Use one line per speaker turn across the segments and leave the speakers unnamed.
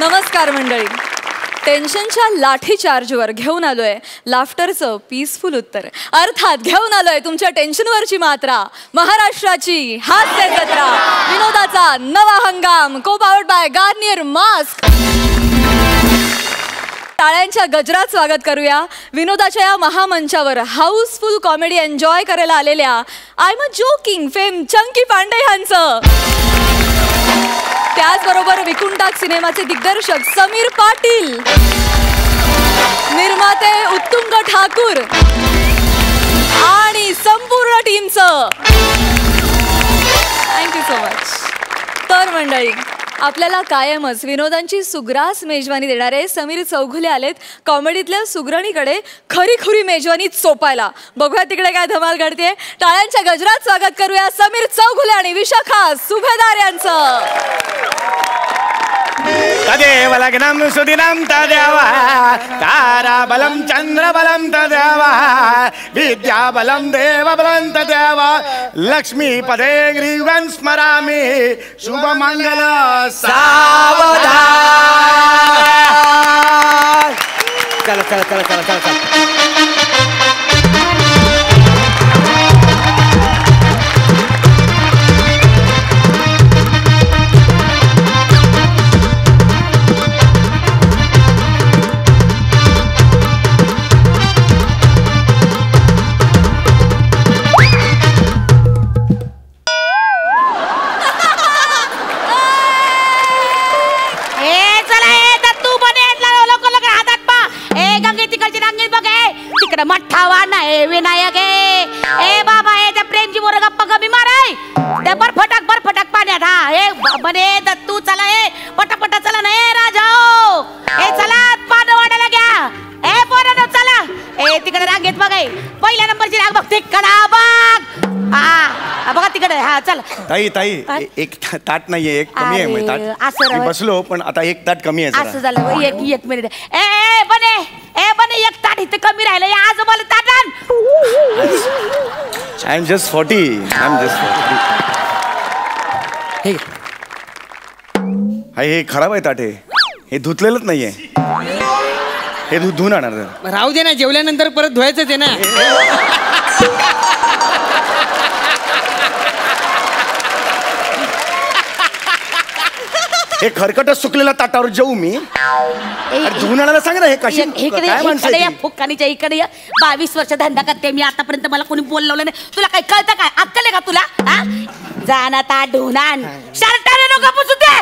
नमस्कार मंडळी. टेन्शनच्या लाठी चार्जवर घेऊन आलोय लाफ्टरचं पीसफुल उत्तर. अर्थात घेऊन आलोय तुमच्या टेन्शनवरची मात्रा. महाराष्ट्राची हास्य जत्रा, विनोदाचा नवा हंगाम, को पावर्ड बाय गार्नियर मास्क. टाळ्यांच्या गजरात स्वागत करूया विनोदाच्या या महामंचावर हाऊसफुल कॉमेडी एन्जॉय करायला आलेल्या I am a joking fame Chunky Pandey यांचं. त्याचबरोबर विकुंटाक सिनेमाचे दिग्दर्शक समीर पाटील, निर्माते उत्तुंग ठाकूर आणि संपूर्ण टीमचं थँक्यू सो मच. तर मंडळी, आपल्याला कायमच विनोदांची सुग्रास मेजवानी देणारे समीर चौघुले आलेत कॉमेडीतल्या सुगरणीकडे खरी खुरी मेजवानी चोपायला. बघूया तिकडे काय धमाल घडते. टाळ्यांच्या गजरात स्वागत करूया समीर चौघुले आणि विशाखा सुभेदार यांचं.
तदेव लग्नं सुदिनं तदेवा ताराबलं चंद्रबलं तदेवा विद्याबलं देवबलं तदेवा लक्ष्मीपदे ग्रीवं स्मरामि शुभमंगल सावधान. चला चला चला चला चला चला.
मठ्ठावा नाही विनायक ए बाबा त्या प्रेमची बोर गप्पा कमी माराय त्या बरफटाक पाण्यात. हा ए बने दत्तू चला पटापटा चला ना राजा चला पानं वाढायला घ्या. ए पोरांनो चला तिकडे रांगेत बघाय पहिल्या नंबरची रांग बघ तिकडा बघ. हा बघा तिकडे. हा चल
ताई एक ताट नाहीये, एक कमी आहे. मी ताट बसलो पण आता एक ताट कमी आहे.
असं झालं. एक मिनिट. ए बने एक ताट इथे कमी राहिलं. आज मला ताट आण.
I am just 40. हे खराब आहे ताट. हे धुतलेलंच नाहीये. हे धुवून आणणार.
राहू दे ना, जेवल्यानंतर परत धुवायचं ते ना.
हे खरकटच सुकलेला ताटावर जेऊ मी. धुवून आणायला सांग ना. हे कशी
फुक्कानीच्या इकडे 22 वर्ष धंदा करते मी. आतापर्यंत मला कोणी बोललं नाही. तुला काय कळतं काय? अक्कल आहे का तुला? जाना ताट धुवून आण. शर्टाने नको पुसू दे.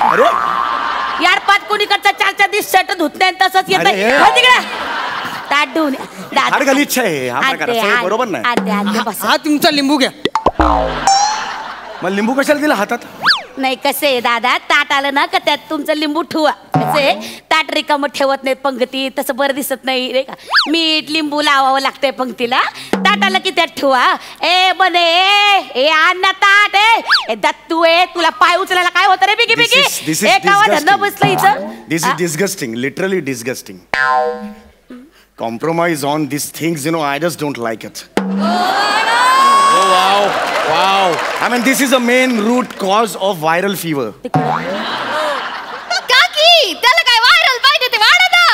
यार पाच कोणीकडचा 4 दिवस शर्ट धुत नाही तसंच येत तिकडे. ताट धुवून
इच्छा आहे. हा प्रकार बरोबर नाही.
हा तुमचा लिंबू घ्या.
मग लिंबू कशाला दिला हातात?
नाही कसे दादा, ताट आलं ना का त्यात तुमचं लिंबू ठेवा. कसे ताट रिकामं ठेवत नाही पंक्ती, तसं बरं दिसत नाही रे का. मीठ लिंबू लावावं लागतंय पंक्तीला. ताट आलं की त्यात ठेवा. ए बने ए अण्णा ताट ए दत्तू तुला पाय उचलायला काय होतं रे बिगी बिगी. धंदा बसलं इथं.
This is disgusting, literally disgusting. Compromise on these things, you know, I just don't like it. Oh, wow. I mean, this is a main root cause of viral fever.
काकी, त्याला काय व्हायरल पाहिजे ते वाढा ना.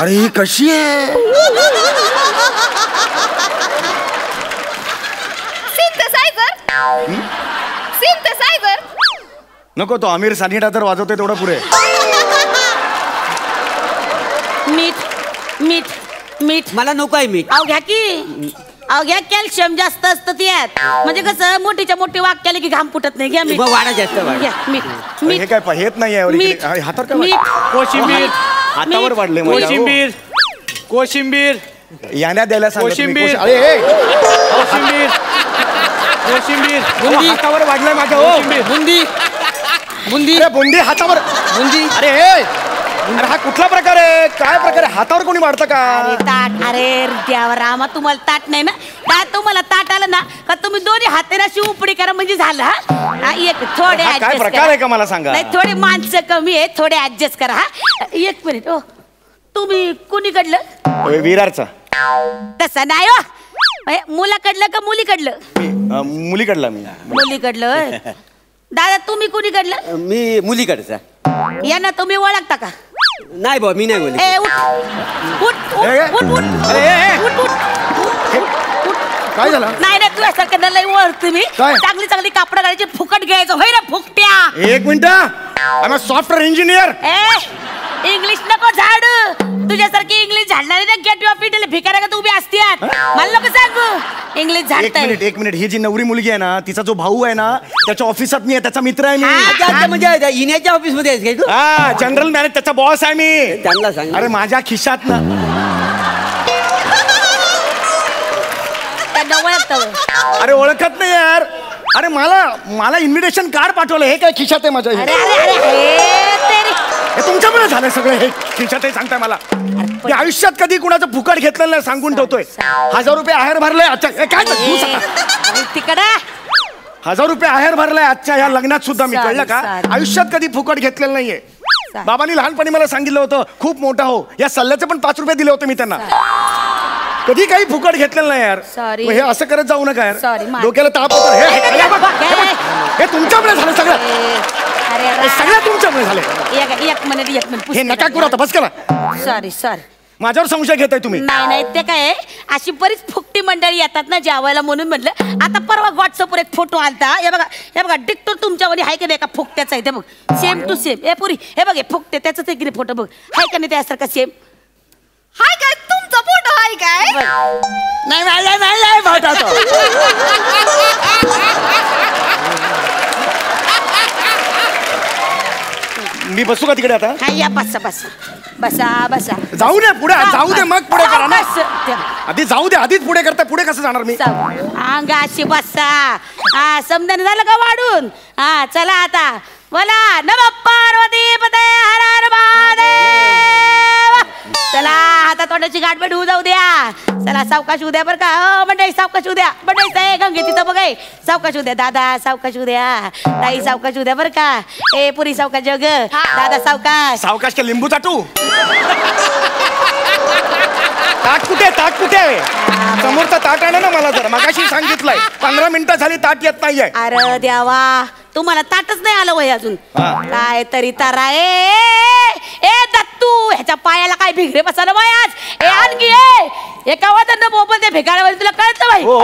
अरे ही कशी आहे?
सिंथेसायझर
नको. तो आमिर सानिडा तर वाजवतोय तेवढं पुरे.
मीठ
मला नको आहे मीठ.
घ्या की घ्या. कॅल्शियम जास्त असतं त्यात. म्हणजे कसं मोठीच्या मोठी वाक केले की घाम फुटत नाही. घ्या मीठ.
वाढा जास्त
घ्या मीठ.
हे काय पाहित नाही हातात काय?
कोशिंबीर
हातावर वाढले.
कोशिंबीर
याना द्यायला
कोशिंबीर
हातावर वाढलाय माझ्या. बुंदी हातावर. अरे हा कुठला प्रकार आहे? काय प्रकार आहे? हातावर कोणी वाढतं का?
ताट. अरे देवा रामा, तुम्हाला ताट नाही ना. ताट तुम्हाला ताट आलं ना का तुम्ही दोन्ही हाताने अशी उपडी करा म्हणजे झालं. हा एक थोडे
काय प्रकार आहे का मला सांगा.
नाही थोडे माणसं कमी आहे, थोडे ऍडजस्ट करा. हा एक मिनिट. तुम्ही कुणीकडलं
विरारचा.
तसं नाही हो. मुलाकडलं का मुलीकडलं?
मुलीकडला मी.
मुलीकडलं होय. दादा तुम्ही कुणीकडलं?
मी मुलीकडचा.
यांना तुम्ही ओळखता का?
नाही बा मी नाही बोलले.
ए उठ उठ उठ उठ उठ उठ उठ.
काय झालं?
नाही नाही तुझ्यासारख्या लई ओळखते मी.
काय?
चांगली चांगली कापड घालायची फुकट घ्यायचं होय ना फुकट्या.
एक minute, I am software engineer.
ए इंग्लिश नको झाड. तुझ्यासारखी इंग्लिश झाडणारी ना गेट ऑफ इंडिया भिकाऱ्या का तू उभी असतीयात. मला नको सांगू इंग्लिश झाडताय.
एक मिनिट, ही जी नवरी मुलगी आहे ना, तिचा जो भाऊ आहे ना, त्याच्या ऑफिसात मी आहे, त्याचा मित्र आहे मी.
म्हणजे इन्याच्या ऑफिस मध्ये आहेस काय तू?
हा, जनरल मॅनेजर, त्याचा बॉस आहे मी.
त्यांना सांग.
अरे माझ्या खिशात ना.
त्यांना ओळखतं.
अरे ओळखत नाही यार. अरे मला इन्व्हिटेशन कार्ड पाठवलं. हे काय खिशात आहे माझ्या?
अरे अरे अरे तेरी.
हे तुमच्यामुळे झालं सगळं. हे खिशात आहे सांगताय मला. मी आयुष्यात कधी कुणाचं फुकट घेतलेलं नाही सांगून ठेवतोय. 1000 रुपये आहेर भरलाय. अच्छा काय
तिकडे
1000 रुपये आहेर भरलाय आजच्या या लग्नात सुद्धा मी. कळलं का? आयुष्यात कधी फुकट घेतलेलं नाहीये. बाबांनी लहानपणी मला सांगितलं होतं खूप मोठा हो. या सल्ल्याचे पण 5 रुपये दिले होते मी त्यांना. कधी काही फुकट घेतलेलं नाही यार.
Sorry.
हे असं करत जाऊ नका यार.
Sorry,
डोक्याला ताप होतं. हे तुमच्यामुळे झालं सगळं. हे सगळं तुमच्यामुळे झालं.
एक मिनिट
हे नका करू आता, बस करा.
सॉरी
माझ्यावर संशय घेताय तुम्ही.
नाही ते काय आहे, अशी बरीच फुकटी मंडळी येतात ना जेवायला म्हणून म्हटलं. आता परवा व्हॉट्सअपवर एक फोटो आलता. हे बघा डिक्टो तुमच्यावर आहे की नाही का फुकट्याचा आहे ते बघ. Same to same. ए पुरी हे बघ हे फुकटे त्याच एक फोटो बघ. आहे का नाही त्यासारखा सेम?
हाय काय तुमचा फोटो हाय काय?
नाही भाटाचं. मी बसू का तिकडे आता?
हा या बसा.
जाऊ दे पुढे, जाऊ दे मग पुढे करा ना.
बस.
आधी जाऊ दे, आधीच पुढे करता. पुढे कसं जाणार मी?
अंगाशी बसा. हा समजून झालं का वाढून? हा चला आता बोला नमः पार्वती पते हर हर महादेव. चला आता तोंडाची गाठभेट होऊ जाऊ द्या. चला सावकाश उद्या बरं का. मंडळी सावकाश उद्या. मंडळी गंगे तिथं बघ सावकाश उद्या. दादा सावकाश उद्या. ताई सावकाश उद्या बरं का. ए पुरी सावकाश जग. दादा
सावकाश का लिंबू चाटू? ताट कुठे? समोरचा ताट आहे ना मला. जर मगाशी सांगितलंय 15 मिनिटं झाली ताट येत नाहीये.
अरे देवा तुम्हाला ताटच नाही आलं वय अजून. काय तरी तारा. ए दत्तू ह्याच्या पायाला काय भिगरे बसायला वय आज. ए आणखी एका वाजता बोबल ते भिगाऱ्यावर तुला कळतं बाई?
हो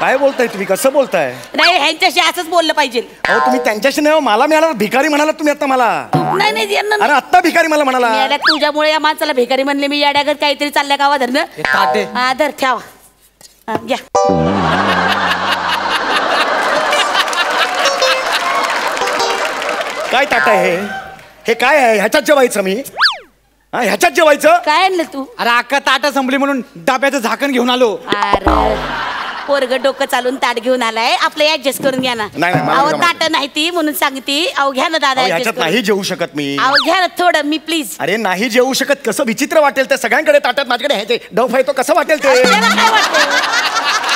काय बोलताय तुम्ही? कसं बोलताय?
नाही ह्यांच्याशी असंच बोललं पाहिजे.
अहो तुम्ही त्यांच्याशी नाही, मला मिळाला भिकारी म्हणाला तुम्ही आता मला.
नाही
अरे आत्ता भिकारी मला म्हणाला.
तुझ्यामुळे या माणसाला भिकारी म्हणले मी. याड्यागत काहीतरी चालल्या गावा धरणं. हा धर ठेवा. घ्या.
काय ताट आहे हे? काय आहे? ह्याच्यात जेवायचं मी? ह्याच्यात जेवायचं?
काय आणलं तू?
अरे अक्का ताटा संपली म्हणून डब्याचं झाकण घेऊन आलो.
अरे पोरग डोकं चालून ताट घेऊन आलाय. आपलं ऍडजस्ट करून घ्या ना. अहो ताट नाही ती म्हणून सांगती. अहो घ्या ना दादा.
ह्याच्यात नाही जेवू शकत मी.
अहो घ्या ना थोडं मी प्लीज.
अरे नाही जेवू शकत. कसं विचित्र वाटेल ते. सगळ्यांकडे ताटात माझ्याकडे ह्याचे डफ आहे तो कसं वाटेल ते?
काय वाटतं?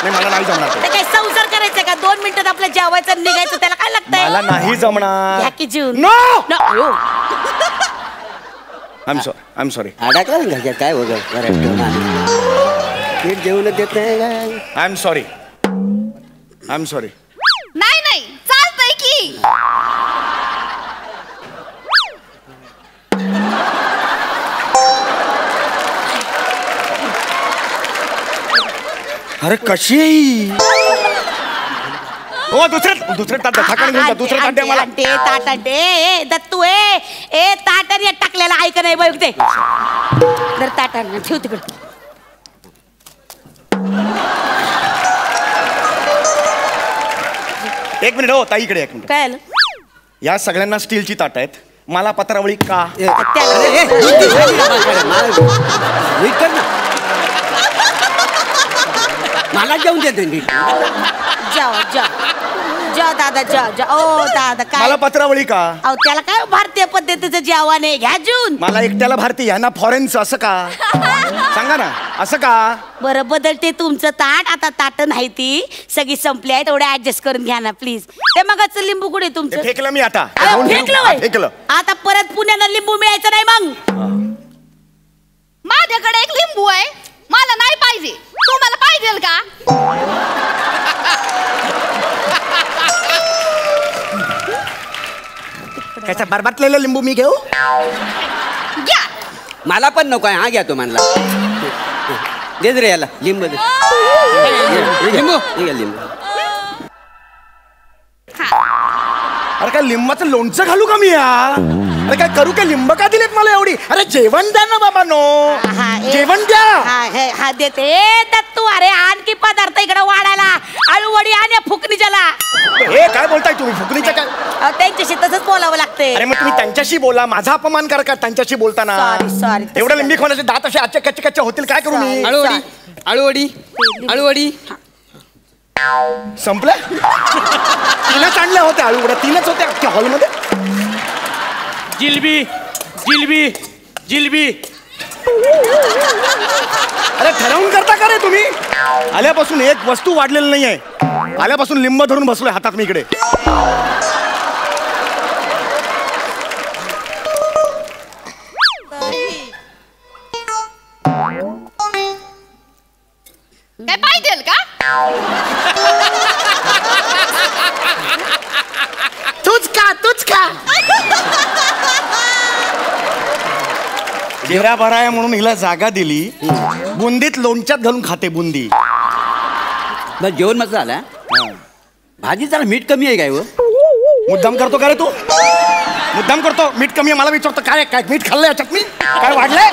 नाही मला नाही जमणार ते.
काय संसार करायचा का? 2 मिनिटात आपलं जेवायचं निघायचं त्याला काय लागतंय?
मला नाही जमणार.
घ्या की जीवन.
No I am sorry.
अडकला ना काय वगैरे नीट जेवण देत नाही.
I am sorry.
नाही चालतंय की.
अरे कशी हो दुसरं ताट झाकण घेऊन जा. दुसरं ताट द्या मला.
ताट आणते दत्तू. ए ताटाने टाकलेला ऐक नाही बघ ते. तर ताट आण ठेव तिकडे.
एक मिनिट हो ताई इकडे एक मिनिट.
काय आलं?
या सगळ्यांना स्टीलची ताट आहेत. मला पत्रावळी का?
मला जेवून देते नीट.
जा दादा जा. ओ दादा काय
मला पत्रावळी का?
अहो त्याला काय भारतीय पद्धतीचं जेवण आहे. घ्या जून.
मला एकट्याला भारतीय यांना फॉरेनचं असं का? सांगा ना असं का?
बरं बदलते तुमचं ताट. आता ताट नाही ती सगळी संपली आहे. तेवढे ऍडजस्ट करून घ्या ना प्लीज. ते मगच लिंबू कुठे तुमचं?
फेकलं मी आता.
फेकलं.
फेकलं.
आता परत पुण्याला लिंबू मिळायचं नाही मग.
कसं बरबाटलेलं लिंबू मी घेऊ?
घ्या.
मला पण नको आहे. हा घ्या तो म्हणला. दे रे याला लिंबू दे. लिंबू लिंबू.
अरे काय लिंबाचं लोणचं घालू का मी यार? अरे काय करू का? लिंब का दिलेत मला एवढी? अरे जेवण द्या ना बाबा नो. जेवण द्या.
हा देते. दत्तू अरे आणखी पदार्थ इकडे वाढायला. आळूवडी आणि फुकणीच्याला.
हे काय बोलताय तुम्ही? फुकणीचं काय?
त्यांच्याशी तसंच बोलावं लागते.
अरे मग तुम्ही त्यांच्याशी बोला. माझा अपमान करा का त्यांच्याशी बोलताना?
सॉरी
एवढं लिंबी खोण्याचे दात असे आजच्या कच्चे कच्चे होतील. काय करू मी?
आळूवडी आळूवडी आळूवडी
संपलं? 3च आणल्या होत्या आळूवड्या. 3च होत्या अख्ख्या हॉलमध्ये.
जिलबी जिलबी जिलबी.
अरे ठरवून करता का रे तुम्ही? आल्यापासून एक वस्तू वाढलेली नाहीये. आल्यापासून लिंब धरून बसलोय हातात मी इकडे.
काय पाहिजे का?
तूच का जेरा भरा आहे म्हणून हिला जागा दिली. बुंदीत लोणच्यात घालून खाते बुंदी.
बस जेवण मस्त झालं. भाजी जरा मीठ कमी आहे काय?
मुद्दाम करतो का रे तू? मुद्दाम करतो. मीठ कमी आहे मला विचारतो. काय काय मीठ खाल्लंय याच्यात मी? काय वाढलंय?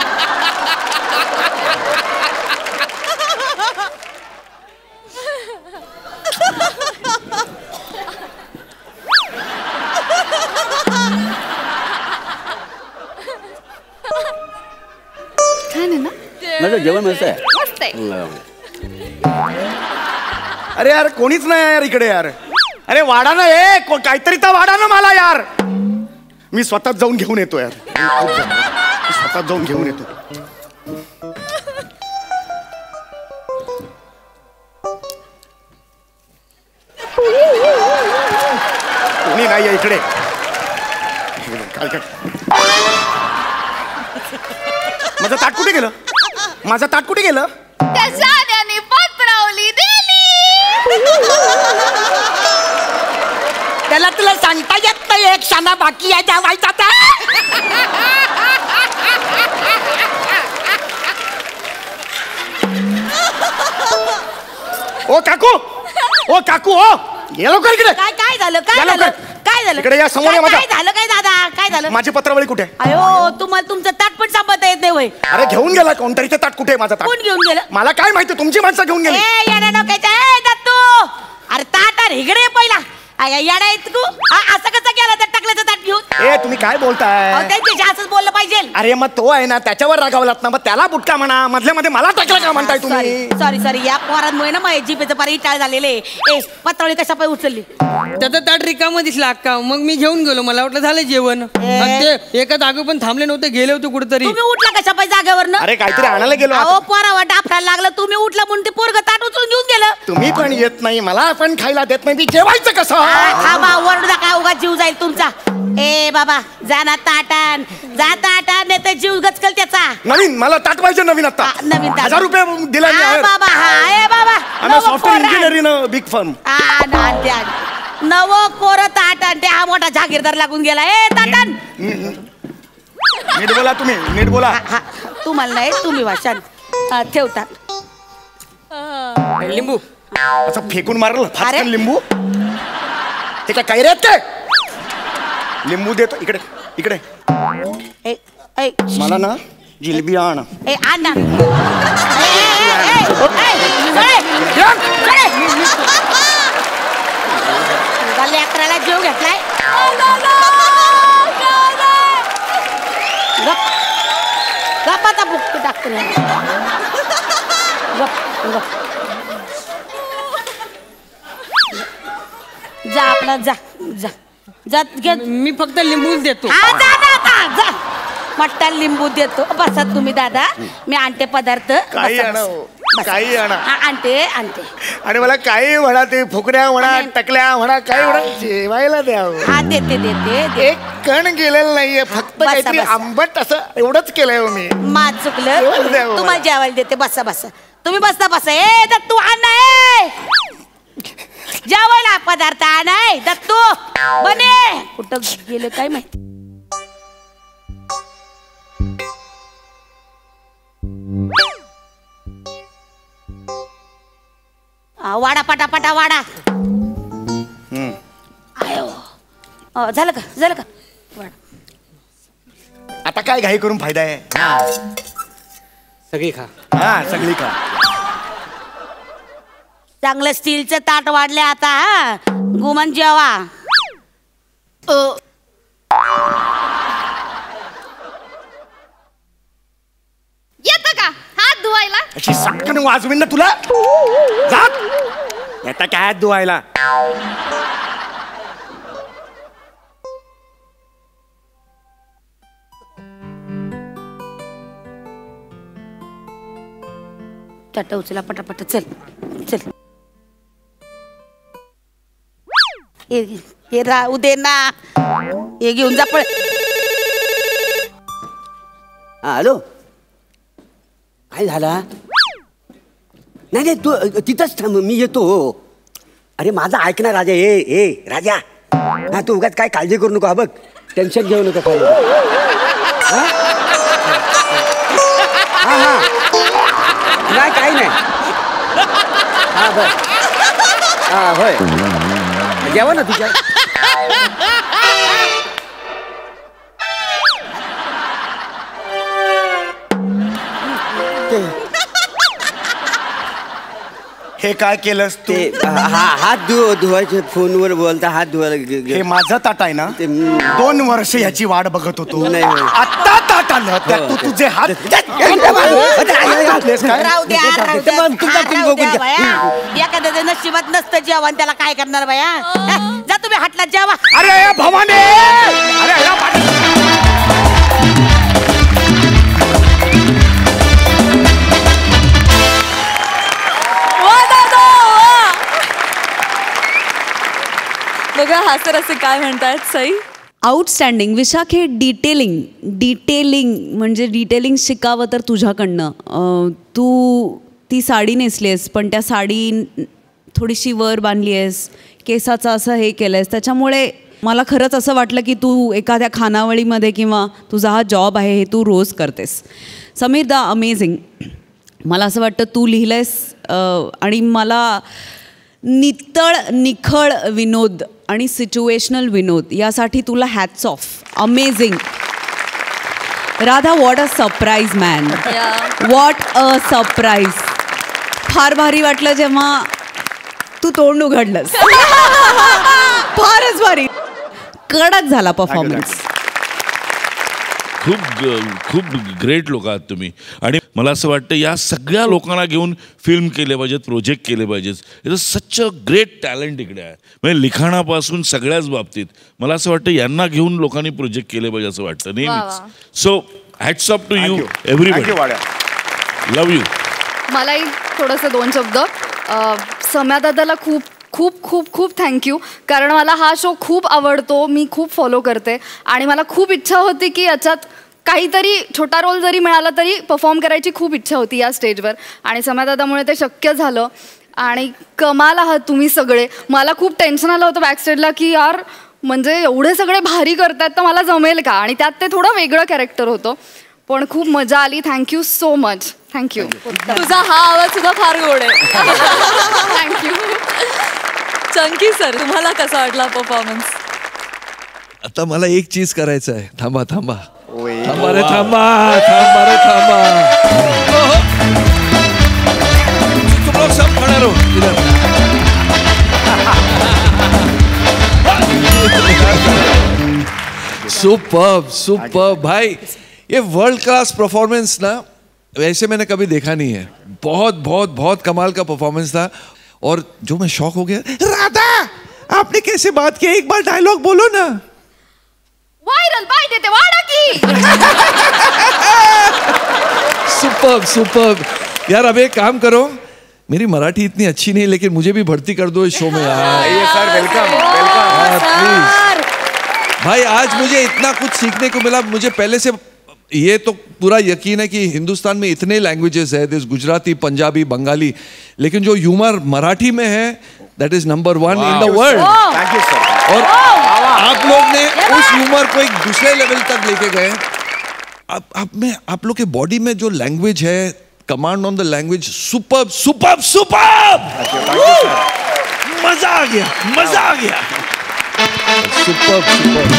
माझं जेवण मस्त आहे.
मस्त आहे.
अरे यार कोणीच नाही यार इकडे यार. अरे वाडा ना. काहीतरी तर वाडा ना मला यार. मी स्वतःच जाऊन घेऊन येतो यार. मी स्वतःच जाऊन घेऊन येतो. कोणी नाही इकडे. माझं ताट कुठे गेलं? माझं ताट कुठे गेलं?
त्या साध्याने पत्रावली दिली.
त्याला तुला सांगता येत नाही. एक शाना बाकी आहे जेवायचा.
ओ काकू. ओ काकू. ओ ये लवकर इकडे.
काय काय झालं? काय
या
झालं?
लवकर.
काय झालं?
इकडे या, समोर या माझ्या.
काय झालं? काय दादा काय झालं?
माझी पत्रावळी कुठे?
अयो तुम्हाला तुमचं ताट पण सांभाळता येत नाही होय.
अरे घेऊन गेला कोणतरी. ते ताट कुठे आहे माझं ताट?
कोण घेऊन गेलं?
मला काय माहिती. तुमची माणसं घेऊन गेली.
ए येड्या डोक्याच्या. ए दत्तू अरे ताट इकडे ये पहिला. येडा आहे तू. असं कसं केलं त्या टाकल्याचं ताट घेऊन?
ए तुम्ही काय बोलताय?
त्यांच्याशी असंच बोललं पाहिजे.
अरे मग तो आहे ना त्याच्यावर रागावलात ना. मग त्याला बुटका म्हणा. मधल्या मध्ये मला टाकलं का म्हणताय तुम्ही?
सॉरी या पोरांमुळे ना माझ्या जीपेचं पार इटाळ झालेले. ए पत्रावळी कशा पाय उचलली?
त्याचा ताट रिकामं दिसला अक्का. मग मी घेऊन गेलो. मला वाटलं झालं जेवण. आणि ते एका जागे पण थांबले नव्हते. गेले होते कुठेतरी.
तुम्ही उठला कशा पाय जागेवर?
अरे काहीतरी आणायला गेलो.
अहो पोरावा डाफायला लागलं. तुम्ही उठला म्हणून ते पोरग ताट उचलून घेऊन गेलं.
तुम्ही पण येत नाही. मला पण खायला देत नाही. मी जेवायचं कसं?
थांबा वरडू नका. उगा जीव जाईल तुमचा. ए बाबा जा ना ताटान. जा ताटान नाही तर जीव गचकल त्याचा.
नवीन मला ताट पाहिजे. नवीन आता.
नवीन ताट.
1000 रुपये दिला मी.
हा बाबा. हा ए बाबा
software engineer in big firm.
नव कोर ताट आणि हा मोठा जागीरदार लागून गेला. ए ताटान
नीट बोला तुम्ही. नीट बोला.
तुम्हाला नाही. तुम्ही वाशान ठेवतात.
लिंबू
असं फेकून मारलं
अरे.
फाटकन लिंबू. ते काय कैऱ्या आहेत काय? लिंबू देतो. इकडे इकडे.
ए ए
मला ना जिलबी आण.
ए आण ना. लेकराला जीव घेतलाय. गप्पाचा बुक टाकतो. जा आपला जा जा जा घे.
मी फक्त लिंबूच देतो.
हा जा ना आता जा. मट्टा लिंबू देतो. बसा तुम्ही दादा. मी आणते पदार्थ.
काही
बसा,
आणा
बसा.
हो.
बसा.
काही आणा.
हा, आणते आणते.
आणि मला काही म्हणा. ते फुकड्या म्हणा. टकल्या म्हणा. काही म्हणा. जेवायला द्या हो.
हा देते देते दे.
एक कण गेलेलं नाहीये. फक्त
बसा,
काहीतरी
बसा.
आंबट असं एवढंच केलंय हो मी.
मा चुकलं.
जेवण द्या हो
तुम्हाला
मला.
जेवायला देते. बसा बसा. तुम्ही बसता बसा. ए दत्तू आण ना. जेवायला पदार्थ आणाय. दत्तू बने कुठं गेले काय माहिती. वाडा पटापटा वाडा. आयो. झालं का वाडा.
आता काय घाई करून फायदा आहे.
सगळी खा.
हा सगळी का.
चांगलं स्टीलचं ताट वाढले आता. हा गुमान जेवा.
येतं का हात धुवायला?
अशी सटकन वाजवीन ना तुला. जात आता काय हात धुवायला.
ताट उचला पटापट. चल हे राहू दे ना. हे घेऊन जा पळ.
हॅलो काय झाला. नाही तू तिथंच थांब मी येतो. अरे माझा ऐक ना राजा. ए राजा हा तू उगाच काय काळजी करू नको. हा बघ टेन्शन घेऊ नको काय. नाही काही नाही. हा बर हा होय जेवा ना तुझ्या.
हे काय केलंस तू.
ते हात धुवायचे फोनवर बोलता हात धुवायला.
हे माझं ताट आहे ना. 2 वर्ष याची वाट बघत होतो.
नाही.
आता ताट आलं त्यात तू तुझे हात.
राहू द्या. एखाद्या नशिबात नसतं जेवण त्याला काय करणार बाया. जा तुम्ही हाटला जेवा.
अरे भवाने. अरे
बघा हा सर असे काय म्हणतायत. सई
आउटस्टँडिंग. विशाखे डिटेलिंग म्हणजे डिटेलिंग शिकावं तर तुझ्याकडनं. तू ती साडी नेसलीस पण त्या साडी थोडीशी वर बांधली आहेस. केसाचं असं हे केलं आहेस. त्याच्यामुळे मला खरंच असं वाटलं की तू एखाद्या खानावळीमध्ये किंवा तुझा हा जॉब आहे हे तू रोज करतेस. समीर दा अमेझिंग. मला असं वाटतं तू लिहिलं आहेस आणि मला नितळ निखळ विनोद आणि सिच्युएशनल विनोद यासाठी तुला hats off. Amazing. Radha what a surprise man. What a surprise. फार भारी वाटलं जेव्हा तू तोंड उघडलंस. फारच भारी. कडक झाला परफॉर्मन्स.
खूप ग्रेट लोक आहात तुम्ही. आणि मला असं वाटतं या सगळ्या लोकांना घेऊन फिल्म केले पाहिजेत. प्रोजेक्ट केले पाहिजेत. इथं सच अ ग्रेट टॅलेंट इकडे आहे. म्हणजे लिखाणापासून सगळ्याच बाबतीत मला असं वाटतं यांना घेऊन लोकांनी प्रोजेक्ट केले पाहिजे असं वाटतं नेहमीच. So hats off to you everybody. Love you.
मलाही थोडंसं 2 शब्द. सम्या दादाला खूप खूप खूप खूप थँक्यू. कारण मला हा शो खूप आवडतो. मी खूप फॉलो करते आणि मला खूप इच्छा होती की याच्यात काहीतरी छोटा रोल जरी मिळाला तरी परफॉर्म करायची खूप इच्छा होती या स्टेजवर. आणि सम्या दादामुळे ते शक्य झालं. आणि कमाल आहात तुम्ही सगळे. मला खूप टेन्शन आलं होतं बॅकस्टेजला की यार म्हणजे एवढे सगळे भारी करतात तर मला जमेल का. आणि त्यात ते थोडं वेगळं कॅरेक्टर होतं. पण खूप मजा आली. Thank you so much. थँक्यू. तुझा हा आवाज सुद्धा फार गोड आहे. थँक्यू. चंकी सर तुम्हाला कसा वाटला परफॉर्मन्स.
आता मला एक चीज करायचं आहे. थांबा थांबा तुम लोग सब खड़े रहो इधर. सुपर्ब भाई. ये वर्ल्ड क्लास परफॉर्मेंस ना वैसे मैंने कभी देखा नहीं है. बहुत कमाल का परफॉर्मेंस था. और जो मैं शॉक हो गया. राधा आपने कैसे बात की. एक बार डायलॉग बोलो ना.
वायरल बाय देते वाडा की.
सुपर्ब यार. अब एक काम करो. मेरी मराठी इतनी अच्छी नहीं लेकिन मुझे भी भर्ती कर दो इस शो में यार.
Sir welcome.
प्लीज भाई. आज मुझे इतना कुछ सीखने को मिला. मुझे पहले से ये तो पूरा यकीन है कि हिंदुस्तान में इतने लैंग्वेजेस है. दिस गुजराती, पंजाबी, बंगाली. लेकिन जो ह्यूमर मराठी में है that is number 1 in the world.
Thank you sir.
और आप लोग ने उस ह्यूमर को एक दूसरे लेवल तक लेके गए. आप लोग के बॉडी में जो लैंग्वेज है command on the language superb superb superb. मजा आ गया, मजा आ गया. Superb superb.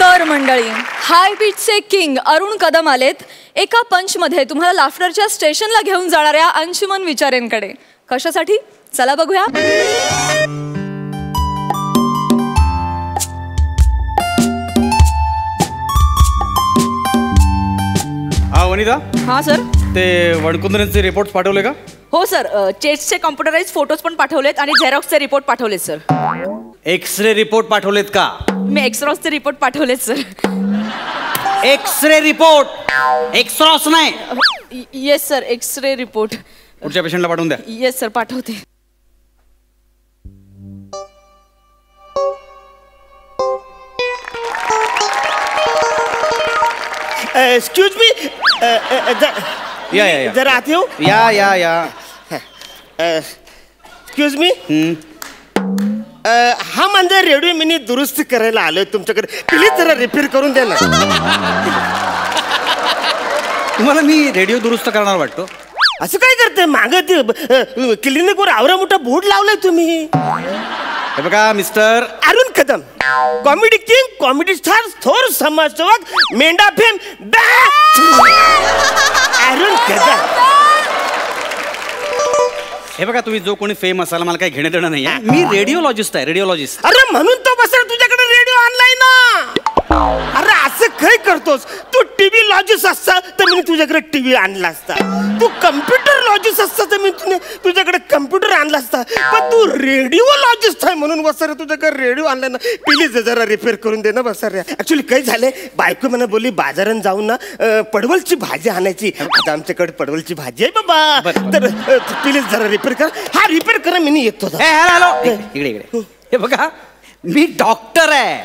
तर मंडळी, हाय बीटचे किंग अरुण कदम आलेत एका पंचमध्ये तुम्हाला लाफ्टरच्या स्टेशनला घेऊन जाणाऱ्या अंशुमन विचारेंकडे. कशासाठी? चला बघूया.
हा वनिता,
हां सर.
ते वणकुंद्रेंचे रिपोर्ट पाठवले का?
हो सर, चेस्टचे कॉम्प्युटराइज फोटोज पण पाठवलेत आणि झेरॉक्सचे रिपोर्ट पाठवलेत सर.
एक्सरे रिपोर्ट पाठवलेत का?
मी एक्सरॉसचे रिपोर्ट पाठवलेत सर.
एक्सरे रिपोर्ट, एक्सरॉस नाही.
Yes sir, x ray report.
पुढच्या पेशंटला पाठवून द्या.
येस सर, पाठवते.
एक्सक्यूज मी,
या
जरा आत येऊ.
या
एक्सक्यूज मी, हा म्हणजे रेडिओ मी दुरुस्त करायला आलोय तुमच्याकडे. प्लीज जरा रिपेअर करून द्या ना.
तुम्हाला मी रेडिओ दुरुस्त करणार वाटतो?
असं काय करते? मागं ते क्लिनिकवर आवरा मोठा बोर्ड लावलाय तुम्ही.
हे बघा mister
Arun Kadam, comedy king, comedy star, थोर समाजसेवक, मेंढा फेम अरुण कदम.
हे बघा, तुम्ही जो कोणी फेम असाल मला काही घेणं देणं नाही. मी रेडिओलॉजिस्ट आहे, रेडिओलॉजिस्ट.
अरे म्हणून तो बसला तुझ्याकडे रेडिओ आणलाय ना. अरे असं काय करतोस तू? टीव्ही लॉजिस्ट असता तर मी तुझ्याकडे टीव्ही आणला असता. तू कम्प्युटर लॉजिस्ट असता तर मी तुझ्याकडे कम्प्युटर आणला असता. पण तू रेडिओ लॉजिस्ट आहे म्हणून बसरे तुझ्याकडे रेडिओ आणलाय ना. प्लीज जरा रिपेअर करून दे ना बसरे. ऍक्च्युली काय झालंय, बायको मला बोलली बाजारात जाऊन ना पडवलची भाजी आणायची. आता आमच्याकडे पडवलची भाजी आहे बाबा, तर प्लीज जरा रिपेअर कर. हा रिपेअर करा, मी येतो.
हॅलो, इकडे इकडे. हे बघा, मी डॉक्टर आहे.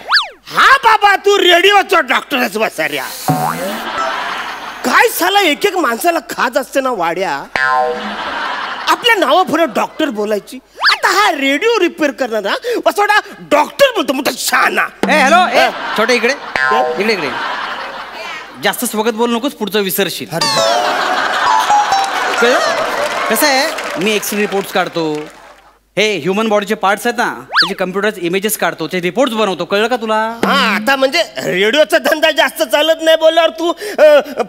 हा बाबा, तू रेडिओचा डॉक्टरच बसाऱ्या. काय साला एक एक माणसाला खाज असते ना वाड्या. आपल्या नावापुढे डॉक्टर बोलायची. आता हा रेडिओ रिपेअर करणारा वसोडा डॉक्टर बोलतो, मोठा शहाणा.
हॅलो, छोटे इकडे इकडे इकडे. जास्त स्वगत बोलू नकोस, पुढचं विसरशील. कसं आहे, मी एक्सरे रिपोर्ट्स काढतो. हे ह्युमन बॉडीचे पार्ट्स आहेत ना, त्याचे कम्प्युटर इमेजेस काढतो, ते रिपोर्ट्स बनवतो. कळलं का तुला?
हा, आता म्हणजे रेडिओचा धंदा जास्त चालत नाही बोलल्यावर तू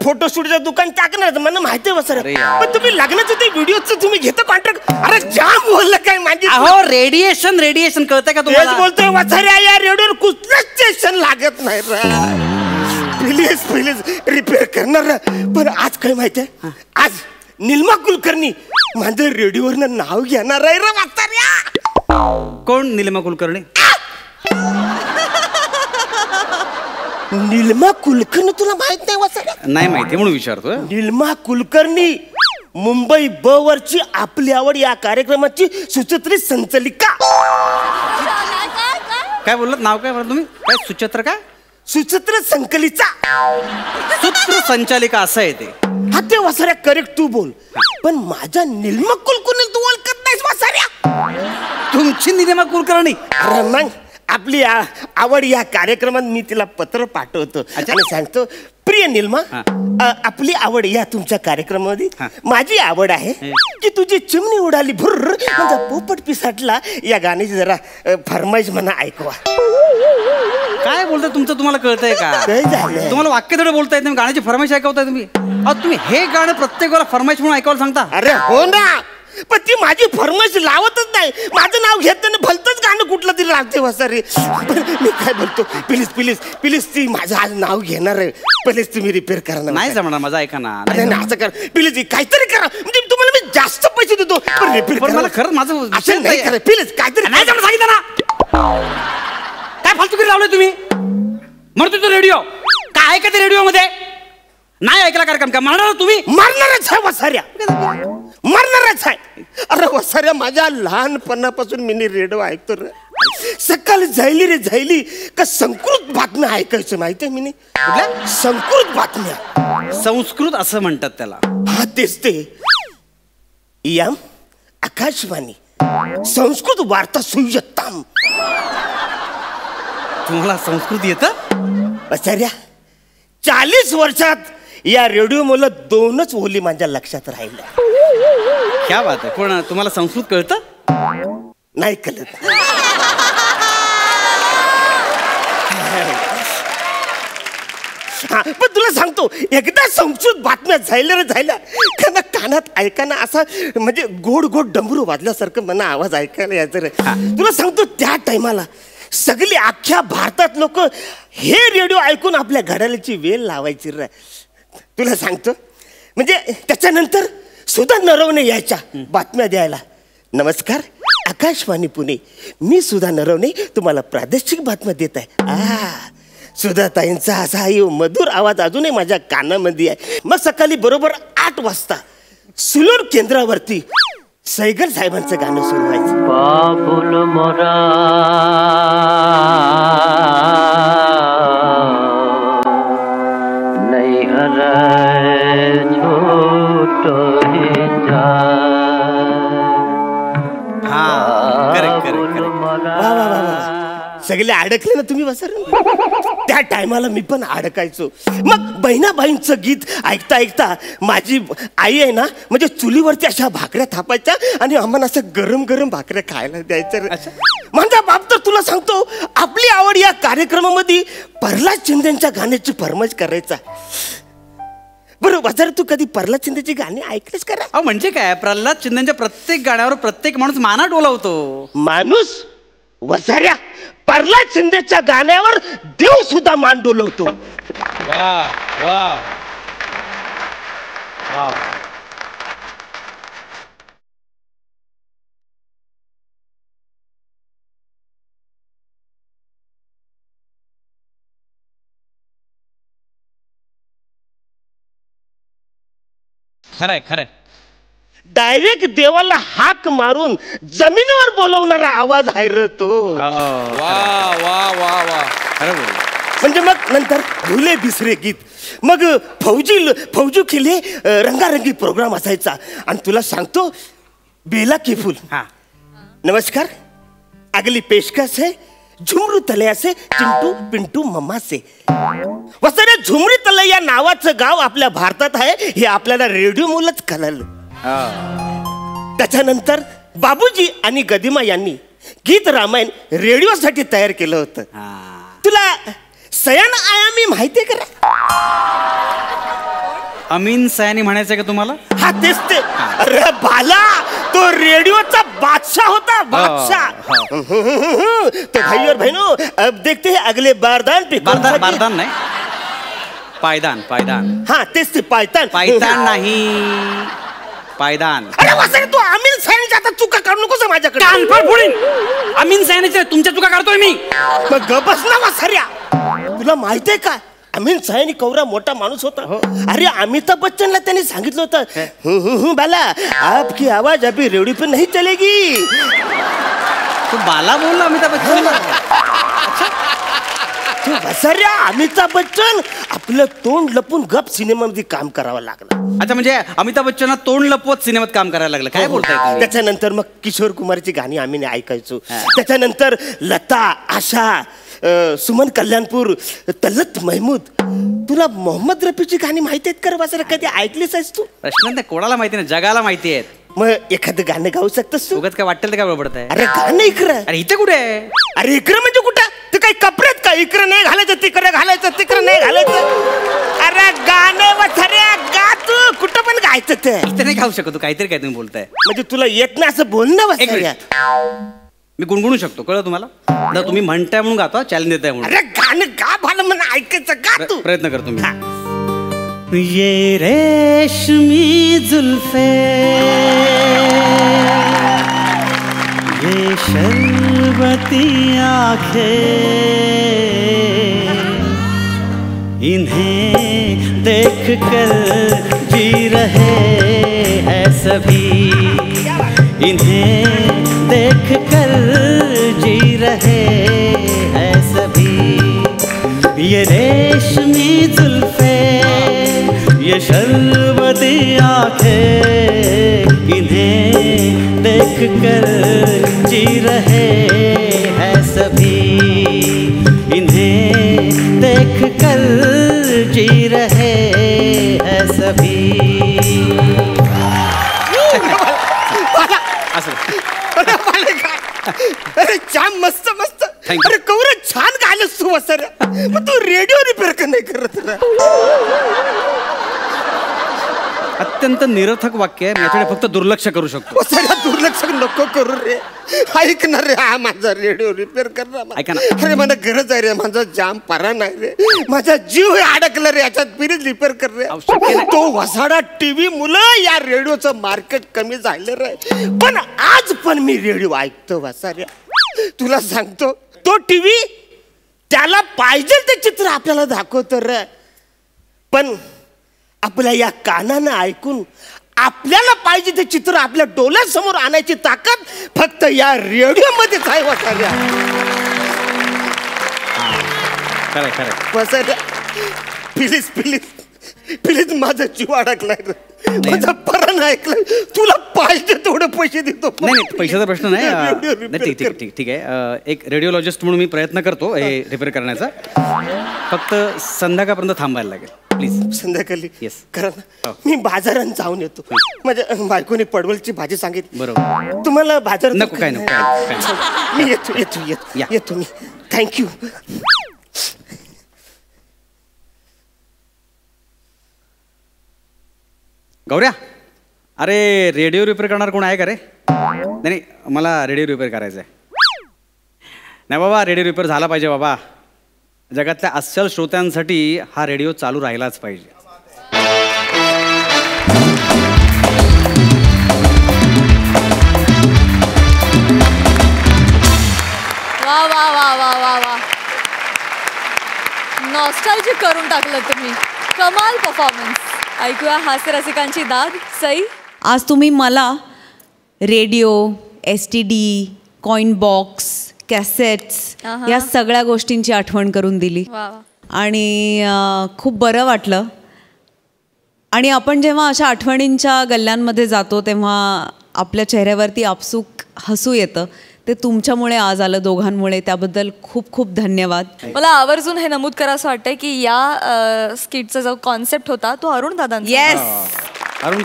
फोटो स्टुडिओचं दुकान टाकणार. मला माहिती आहे बसर. पण तुम्ही लग्नाचं ते व्हिडिओचं तुम्ही घेता कॉन्ट्रॅक्ट. अरे जाम बोललं काय माझी.
अहो, रेडिएशन रेडिएशन कळतंय का तुम्हाला?
बोलतोय वसाऱ्या, या रेडिओवर कुठलंच स्टेशन लागत नाही. प्लीज प्लीज रिपेअर करणार. पण आज काय माहितीये, आज निलमा कुलकर्णी माझं रेडिओवरनं नाव घेणार आहे रे वाचाऱ्या.
कोण निलमा कुलकर्णी?
निलमा कुलकर्णी तुला माहित नाही वाचाऱ्या?
नाही माहिती म्हणून विचारतोय.
निलमा कुलकर्णी मुंबई ब वरची आपली आवड या कार्यक्रमाची सुचित्रित संचालिका.
काय बोललात? नाव काय बोलला तुम्ही? काय सुचित्र? काय
सुचित्र संकलिता,
सूत्र संचालिका असं आहे ते.
हा ते वसाऱ्या करेक्ट तू बोल. पण माझ्या निलमा कुलकर्णी तू ओळखत नाहीस वसाऱ्या.
तुमची निलमा कुलकर्णी?
अरे मग आपली आवड या कार्यक्रमात मी तिला पत्र पाठवतो आणि सांगतो, प्रिय निलमा, आपली आवड या तुमच्या कार्यक्रमामध्ये माझी आवड आहे की तुझी चिमणी उडाली भुर्र म्हणजे पोपट पिसाटला या गाण्याची जरा फरमाईश म्हणा ऐकवा.
काय बोलताय? तुमचं तुम्हाला कळतंय का?
काय झालं?
तुम्हाला वाक्य थोडं बोलताय, तुम्ही गाण्याची फरमाईश ऐकवताय तुम्ही. तुम्ही हे गाणं प्रत्येक वेळेला फरमाईश म्हणून ऐकायला सांगता.
अरे हो ना, पण ती माझी फरमाईश लावतच नाही. माझं नाव घेताना भलतंच गाणं कुठलं तरी लागते वसारे. मी काय बोलतो, प्लीज प्लीज प्लीज ती माझं आज नाव घेणार आहे. प्लीज तुम्ही रिपेअर करा ना.
नाही जमणार, माझा ऐका ना.
असं कर प्लीज, काहीतरी करा. म्हणजे तुम्हाला मी जास्त पैसे देतो पण रिपेअर
मला खरं माझं
असं नाही करा. प्लीज काहीतरी
नाही जमणार, सांगितलं ना. काय फालतूगिरी लावलंय तुम्ही? म्हणतो तो रेडिओ काय आहे का ते रेडिओ मध्ये? नाही ऐकला कार्यक्रम का मारणार तुम्ही?
मारणारच आहे वसाऱ्या, मारणारच आहे. अरे वसाऱ्या, माझ्या लहानपणापासून मी रेडिओ ऐकतो रे. सकाळी जायली रे जायली का संस्कृत बातम्या ऐकायचं माहितीये मी. संस्कृत बातम्या,
संस्कृत असं म्हणतात त्याला.
हा तेच ते. इयम आकाशवाणी संस्कृत वार्ता सुयत्ताम.
तुम्हाला संस्कृत येतं?
आचार्या 40 वर्षात या रेडिओ मुलं 2च ओली माझ्या लक्षात राहिल्या.
क्या बात आहे. पण तुम्हाला संस्कृत कळतं?
नाही कळत. पण तुला सांगतो एकदा संस्कृत बातम्या झाल्या कानात ऐकाना असा म्हणजे गोड गोड डमरू वाजल्यासारखं मला आवाज ऐकायला यायचं रे. तुला सांगतो त्या टायमाला सगळी अख्ख्या भारतात लोक हे रेडिओ ऐकून आपल्या घड्याळाची वेळ लावायची रे. तुला सांगतो म्हणजे त्याच्यानंतर सुधा नरवणे यायच्या बातम्या द्यायला. नमस्कार आकाशवाणी पुणे, मी सुधा नरवणे तुम्हाला प्रादेशिक बातम्या देत आहे. सुधाताईंचा असा मधुर आवाज अजूनही माझ्या कानामध्ये आहे. मग सकाळी बरोबर 8 वाजता सुलूर केंद्रावरती सैगल साहेबांचं गाणं सुरू व्हायचं.
बाबुल मोरा नहीं हराए छोटो ही जा.
वा वा वा, सगळे अडकले ना तुम्ही बसर. त्या टायमाला मी पण अडकायचो. मग बहिणाबाईंचं गीत ऐकता ऐकता माझी आई आहे ना म्हणजे चुलीवरती अशा भाकऱ्या थापायच्या आणि आम्हाला असं गरम गरम भाकऱ्या खायला द्यायचं. माझा बाप तर तुला सांगतो आपली आवड या कार्यक्रमामध्ये प्रल्हाद शिंदेच्या गाण्याची फरमाईश करायचा. बरं बाजार तू कधी प्रल्हाद शिंदेची गाणी ऐकलीस का?
अहो म्हणजे काय, प्रल्हाद शिंदेच्या प्रत्येक गाण्यावर प्रत्येक माणूस माना डोलावतो.
माणूस वसाऱ्या प्रल्हाद शिंदेच्या गाण्यावर देव सुद्धा मान डोलवतो.
वा वा वा. खरंय खरंय.
डायरेक्ट देवाला हाक मारून जमिनीवर बोलवणारा आवाज आहे रे तो.
वा वा वा वा.
म्हणजे मग नंतर भुले बिसरे गीत, मग फौजी केले रंगारंगी प्रोग्राम असायचा. आणि तुला सांगतो बेला के फूल. नमस्कार अगली पेशकश है झुमरू तलैया से चिंटू पिंटू मम्मा से. वसरे झुमरी तलैया नावाचं गाव आपल्या भारतात आहे हे आपल्याला रेडिओ मुलंच कळलं. त्याच्यानंतर बाबूजी आणि गदिमा यांनी गीत रामायण रेडिओसाठी तयार केलं होतं. तुला सयान आयामी माहितीये का?
अमीन सयानी म्हणायचं का तुम्हाला?
हा तेच ते. अरे बाला तो रेडिओचा बादशाह होता, बादशाह. तो भाई और बहनों अब देखते हैं अगले बारदान पे.
बारदान नाही, पायदान. पायदान.
हा तेच ते पायदान.
पायदान नाही, पायदान.
अरे वसरे तू अमीन सयानीच्या आता चुका काढू नकोस माझ्याकडे.
कानफड फोडीन. अमीन सयानीच्या तुमच्या चुका काढतोय मी.
मग गबस ना वसऱ्या. तुला माहितीये का अमीन सयानी कवरा मोठा माणूस होता. अरे अमिताभ बच्चनला त्यांनी सांगितलं होतं बाला आपकी आवाज अभी रेडिओ पे नहीं चलेगी.
तू बाला बोलला अमिताभ बच्चन.
वसऱ्या अमिताभ बच्चन आपलं तोंड लपून गप सिनेमामध्ये काम करावं लागलं.
अच्छा म्हणजे अमिताभ बच्चनला तोंड लपवत सिनेमात काम करायला लागलं. काय बोलताय तुम्ही?
त्याच्यानंतर मग किशोर कुमारची गाणी आम्ही ऐकायचो. त्याच्यानंतर लता, आशा, सुमन कल्याणपूर, तलत महमूद. तुला मोहम्मद रफीची गाणी माहिती आहेत का वसऱ्या? कधी ऐकलीस आहेस तू?
प्रश्न नाही, कोणाला माहिती नाही, जगाला माहिती आहेत.
मग एखादं गाणं गाऊ शकतोस तू?
उगाच काय वाटेल ते काय बडबडताय?
अरे गाणं इकडं.
अरे इथे कुठे आहे?
अरे इकडं म्हणजे कुठं? ते काही कपड्यात का इकडं नाही घालायचं तिकडं घालायचं तिकडं नाही घालायचं? अरे गाणं वसऱ्या गा तू, कुठं पण गायचं ते.
इथे नाही गाऊ शकतो, काहीतरी काय तुम्ही बोलताय.
म्हणजे तुला येत नाही असं बोलणं वसऱ्या?
मी गुणगुणू शकतो, कळलं तुम्हाला? तर तुम्ही म्हणताय म्हणून गातो, चॅलेंज देताय म्हणून.
अरे गाणं गा भाला म्हणून ऐकायचं गा तू.
प्रयत्न करतो मी. ये रेशमी जुल्फे ये शरबती आंखें इन्हें देख कर जी रहे हैं सभी. इन्हें देख कर जी रहे हैं सभी. ये रेशमी जुल्फे ये शरबती आंखें इन्हें देख
देख कर जी रहे हैं सभी, इन्हें देख कर जी रहे हैं सभी।
अरे छान, मस्त मस्त. अरे कौर छान गायलंस तू सर. मग तू रेडिओ रिपेअर का नाही करत रे?
अत्यंत निरर्थक वाक्य आहे, याच्याकडे फक्त दुर्लक्ष करू शकतो.
सर दुर्लक्ष नको करू रे. ऐक ना रे, हा माझा रेडिओ रिपेअर कर ना.
ऐका ना.
अरे मला गरज आहे रे, माझा जाम परा नाही रे, माझा जीव अडकला रे याच्यात. प्लीज रिपेअर कर रे. तो वसाडा टीव्ही मुलं या रेडिओचं मार्केट कमी झालं रे, पण आज पण मी रेडिओ ऐकतो वसाऱ्या. तुला सांगतो, तो टीव्ही त्याला पाहिजे ते चित्र आपल्याला दाखवतो रे, पण आपल्या या कानानं ऐकून आपल्याला पाहिजे ते चित्र आपल्या डोळ्यासमोर आणायची ताकद फक्त या रेडिओ मध्येच आहे वसाऱ्या. वसाऱ्या प्लीज प्लीज प्लीज, माझा जीव अडकलाय रे, माझा परण ऐकलाय. तुला पाहिजे तेवढे पैसे देतो.
नाही पैशाचा प्रश्न नाही. ठीक आहे. एक रेडिओलॉजिस्ट म्हणून मी प्रयत्न करतो हे रिपेअर करण्याचा. फक्त संध्याकाळपर्यंत थांबायला लागेल प्लीज.
संध्याकाळी करा ना. मी बाजारात जाऊन येतो. माझ्या बायकोने पडवलची भाजी सांगितली.
बरोबर.
तुम्हाला बाजारात
नको. काय नको.
मी येतो मी. थँक्यू.
गौऱ्या, अरे रेडिओ रिपेअर करणार कोण आहे का रे? नाही मला रेडिओ रिपेअर करायचं आहे. नाही बाबा, रेडिओ रिपेअर झाला पाहिजे बाबा. जगातल्या अस्सल श्रोत्यांसाठी हा रेडिओ चालू राहिलाच पाहिजे.
वा वा वा वा वा वा, नॉस्टॅल्जिक करून टाकलं तुम्ही. कमाल परफॉर्मन्स. ऐकूया हास्य रसिकांची दाद. सई,
आज तुम्ही मला radio, STD, coin box, cassettes या सगळ्या गोष्टींची आठवण करून दिली आणि खूप बरं वाटलं. आणि आपण जेव्हा अशा आठवणींच्या गल्ल्यांमध्ये जातो तेव्हा आपल्या चेहऱ्यावरती आपसूक हसू येतं. ते तुमच्यामुळे आज आलं, दोघांमुळे. त्याबद्दल खूप खूप धन्यवाद.
मला आवर्जून हे नमूद करावं वाटतंय की या स्किटचा जो कॉन्सेप्ट होता तो अरुण दादांचा.
येस,
अरुण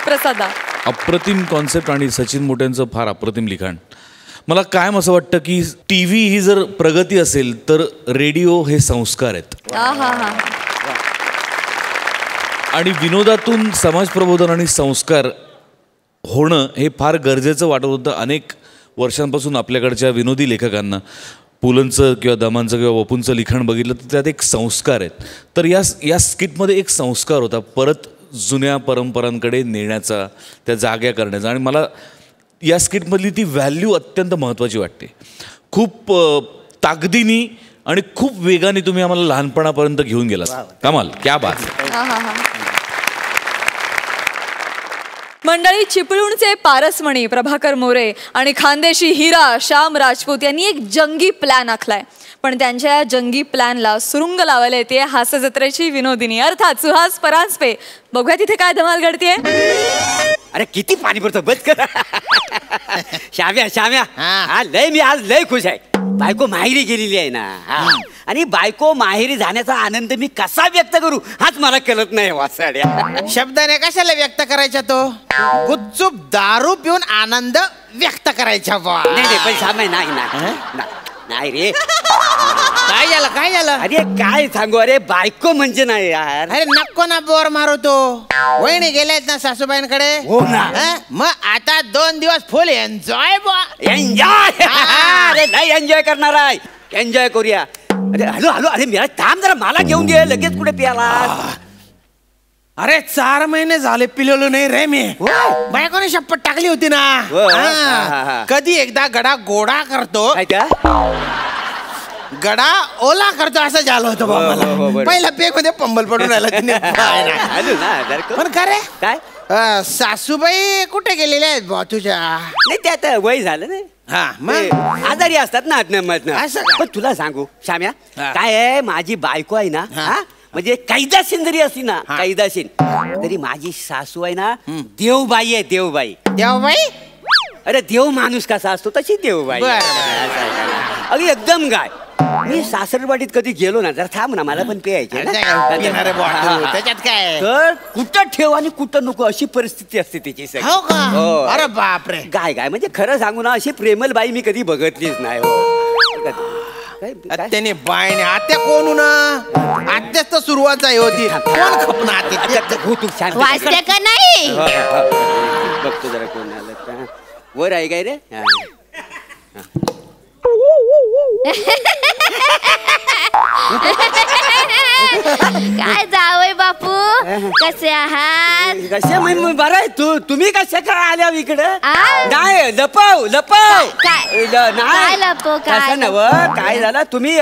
प्रसादा.
अप्रतिम कॉन्सेप्ट आणि सचिन मोठ्यांचं फार अप्रतिम लिखाण. मला कायम असं वाटतं की TV ही जर प्रगती असेल तर रेडिओ हे संस्कार आहेत. आणि विनोदातून समाज प्रबोधन आणि संस्कार होणं हे फार गरजेचं वाटत होतं अनेक वर्षांपासून. आपल्याकडच्या विनोदी लेखकांना पुलंचं किंवा दमांचं किंवा वपूंचं लिखाण बघितलं तर त्यात एक संस्कार आहेत. तर या स्किटमध्ये एक संस्कार होता, परत जुन्या परंपरांकडे नेण्याचा, त्या जाग्या करण्याचा. आणि मला या स्किटमधली ती व्हॅल्यू अत्यंत महत्त्वाची वाटते. खूप ताकदीने आणि खूप वेगाने तुम्ही आम्हाला लहानपणापर्यंत घेऊन गेलात. कमाल, क्या बात.
मंडळी, चिपळूणचे पारसमणी प्रभाकर मोरे आणि खानदेशी हिरा श्याम राजपूत यांनी एक जंगी प्लॅन आखलाय. पण त्यांच्या या जंगी प्लॅनला सुरुंग लावायला येते हास्य जत्रेची विनोदिनी अर्थात सुहास परांजपे. बघूया तिथे काय धमाल घडतेय.
अरे किती पाणी पडतं, बस कर. श्याम्या मी आज लय खुश आहे. बायको माहेरी गेलेली आहे ना, आणि बायको माहेरी जाण्याचा आनंद मी कसा व्यक्त करू हाच मला कळत नाही. वासाड्या
शब्दाने कशाला व्यक्त करायचा, तो गुपचूप दारू पिऊन आनंद व्यक्त करायचा.
नाही पण श्याम्या नाही रे.
काय झालं?
अरे काय सांगू, अरे बायको म्हणजे नाही यार.
अरे नको ना बोर मारू. तो वहिनी गेल्यात ना सासूबाईंकडे.
हो ना.
मग आता 2 दिवस फुल एन्जॉय.
अरे नाही एन्जॉय करणार आहे, एन्जॉय करूया. अरे हॅलो अरे मेरा थांब जरा, मला घेऊन घे. लगेच कुठे प्याला?
अरे 4 महिने झाले पिलेलो नाही रे मी. बायकोने शपथ टाकली होती ना. कधी एकदा गडा गोडा करतो, गडा ओला करतो असं झालं होतं मला. पहिला पेक मध्ये पंबल पडून राहिला तिने. पण का रे,
काय
सासूबाई कुठे गेलेल्या आहेत बा तुझ्या?
नाही ते आता वय झालं नाही. मग आजारी असतात ना. पण तुला सांगू श्याम्या, काय आहे, माझी बायको आहे ना, म्हणजे कैदाशीन जरी असली ना कैदाशीन तरी माझी सासू आहे ना देवबाई आहे देवबाई.
देवबाई?
अरे देव माणूस कसा असतो तशी देवबाई. अगदी एकदम गाय. मी सासरवाडीत कधी गेलो ना जर थांब ना मला पण प्यायचे
त्याच्यात काय
तर कुठं ठेव आणि कुठं नको अशी परिस्थिती असते त्याची सगळी.
हो का? अरे बापरे.
गाय गाय म्हणजे खरं सांगू ना अशी प्रेमल बाई मी कधी बघितलीच नाही.
त्याने बायने आत्या कोण ना आत्याच तर सुरुवात आहे होती. कोण खपना आत्या
वाचते का नाही?
बघतो जरा कोण आलं का वर आहे काय रे.
काय जावय बापू कसे आहात?
कसे बरं आहे तुम्ही कशा काय आल्या इकडे. नाही लपव लपव
काय लपव
काय नवं काय झालं तुम्ही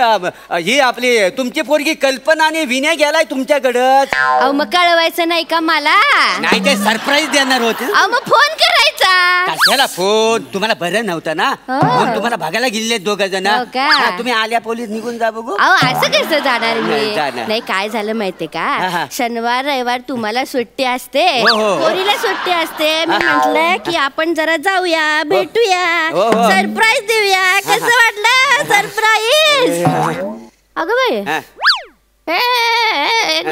ही आपली तुमची पोरगी कल्पना आणि विनय गेलाय तुमच्याकडं.
अहो मग कळवायचं नाही का मला?
नाही ते सरप्राईज देणार होते.
अहो मग फोन करायचा.
कशाला फोन तुम्हाला बरं नव्हतं ना म्हणून तुम्हाला बघायला गेलेले दोघ जण. तुम्ही आल्या पोलीस निघून जा बघू.
अहो असं कसं जाणार मी. नाही काय झालं माहितीये का शनिवार रविवार तुम्हाला सुट्टी असते पोरीला सुट्टी असते. मी म्हटलं की आपण जरा जाऊया भेटूया सरप्राईज देऊया. कसं वाटलं सरप्राईज? अगं बाई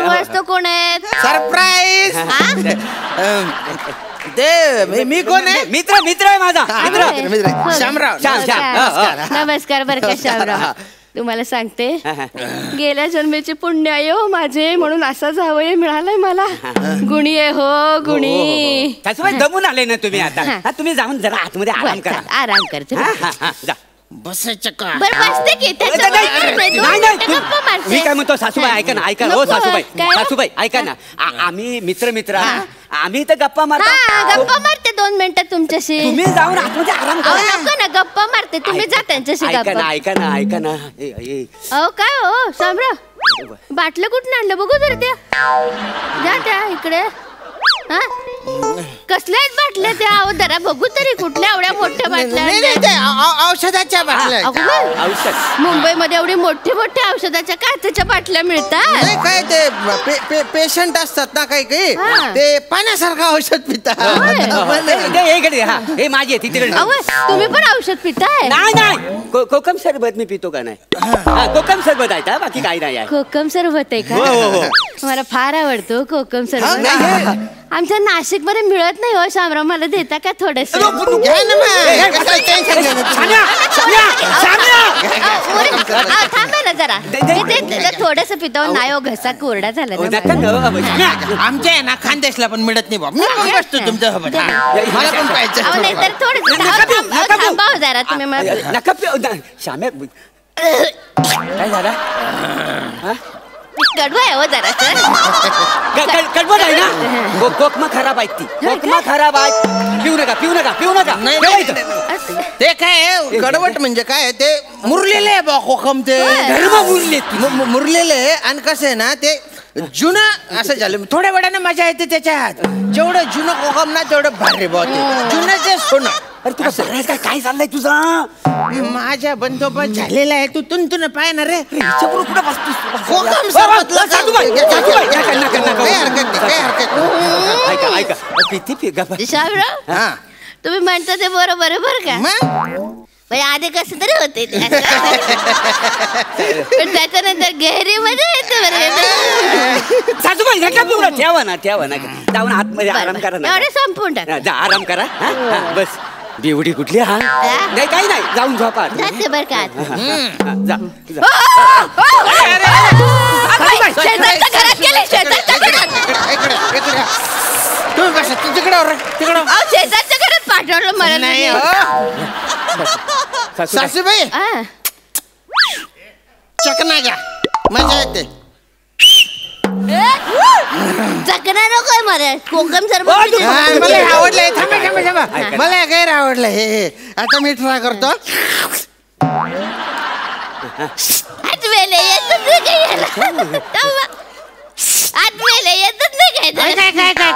वाजतो कोण आहे?
सरप्राईज ते मी कोण आहे?
मित्र मित्र आहे माझा मित्र
श्यामराव.
नमस्कार बर का श्यामराव. तुम्हाला सांगते गेल्या जन्मेचे पुण्य आहे हो माझे म्हणून असा जावई मिळालाय मला. गुणी आहे हो गुणी.
दमून आले ना तुम्ही आता. तुम्ही जाऊन जरा आतमध्ये आराम करा.
आराम करते
बसायचं का?
बरं बसते की
मी काय म्हणतो सासूबाई ऐका ना ऐका हो सासूबाई सासूबाई ऐका ना आम्ही मित्र मित्र आम्ही तर गप्पा मारतो.
गप्पा मारते 2 मिनिटं तुमच्याशी.
तुम्ही जाऊन आतमध्ये आराम करा.
नको ना गप्पा मारते तुम्ही जा त्यांच्याशी.
ऐका ना ऐका ना ऐका ना.
अहो काय हो शामराव बाटलं कुठून आणलं बघू जरा त्या. जा त्या इकडे. कसल्या आहेत बाटल्या त्या? अहो जरा बघू तरी कुठल्या एवढ्या मोठ्या बाटल्या?
औषधाच्या बाटल्या.
मुंबईमध्ये एवढी मोठे मोठे औषधाच्या काचेच्या बाटल्या मिळतात.
काय ते पेशंट असतात ना काही काही ते पाण्यासारखं औषध पितात.
हे माझी तिकडे.
तुम्ही पण औषध पिताय?
नाही नाही कोकम सरबत मी पितो का नाही. कोकम सरबत आहे बाकी काही नाही आहे.
कोकम सरबत आहे का? मला फार आवडतो कोकम सरबत. आमच्या नाशिक मध्ये मिळत नाही हो शामराव. मला देता का थोडस? थांबा ना जरा थोडस पितो. नाही हो घसा कोरडा झाला.
आमच्या आहे ना खानदेशला पण मिळत नाही बाबा. मी पण बसतो तुमच्यासोबत. मला पण पाहिजे.
नाही तर थोडं थांबा जरा तुम्ही मला.
नका श्याम्या काय झालं?
कडवं आहे हो जरा.
कडवं आहे ना. कोकमा खराब आहे ती. कोकमा खराब आहे. पिऊ नका पिऊ नका पिऊ नका.
ते काय कडवट म्हणजे काय ते मुरलेले आहे बा कोकम. ते मुरलेले आणि कसं आहे ना ते जुनं असं झालं. थोड्या वेळानं मजा येते त्याच्यात. जेवढं जुनं कोकम ना तेवढं भारी बा. जुनं ते सोनं.
अरे तुला काय चाललंय तुझा?
माझ्या बंदोबस्त झालेला आहे. तू तुंतून पाय ना रे.
कुठं बसतोस?
कोकम
शामराव तुम्ही म्हणता ते बरोबर आहे बरं का. आधी कसं तरी होते पण त्याच्यानंतर गहरीमध्ये येते बरं.
सासूबाई नका पिऊ ना. ठेवा ना ठेवा ना. जाऊन आतमध्ये आराम करा ना.
एवढे संपून टाक.
जा आराम करा. बस बेवडी कुठली हा नाही काही नाही. जाऊन झोपा.
जाते बरं का. शेजारच्या घरात गेले. शेजारच्या घरात
तुम्ही बसा तिकडं.
शेजारच्या घरात पाठवलं मला नाही.
सासूबाई चकना घ्या मजा येते.
चकना नकोय मला. कोकम सरबत
मला आवडलंय. थांबा थांबा थांबा. मला गैर आवडलं हे. आता मी ट्राय करतो.
आठवेले येतच नाही आठवेले येतच नाही
काय.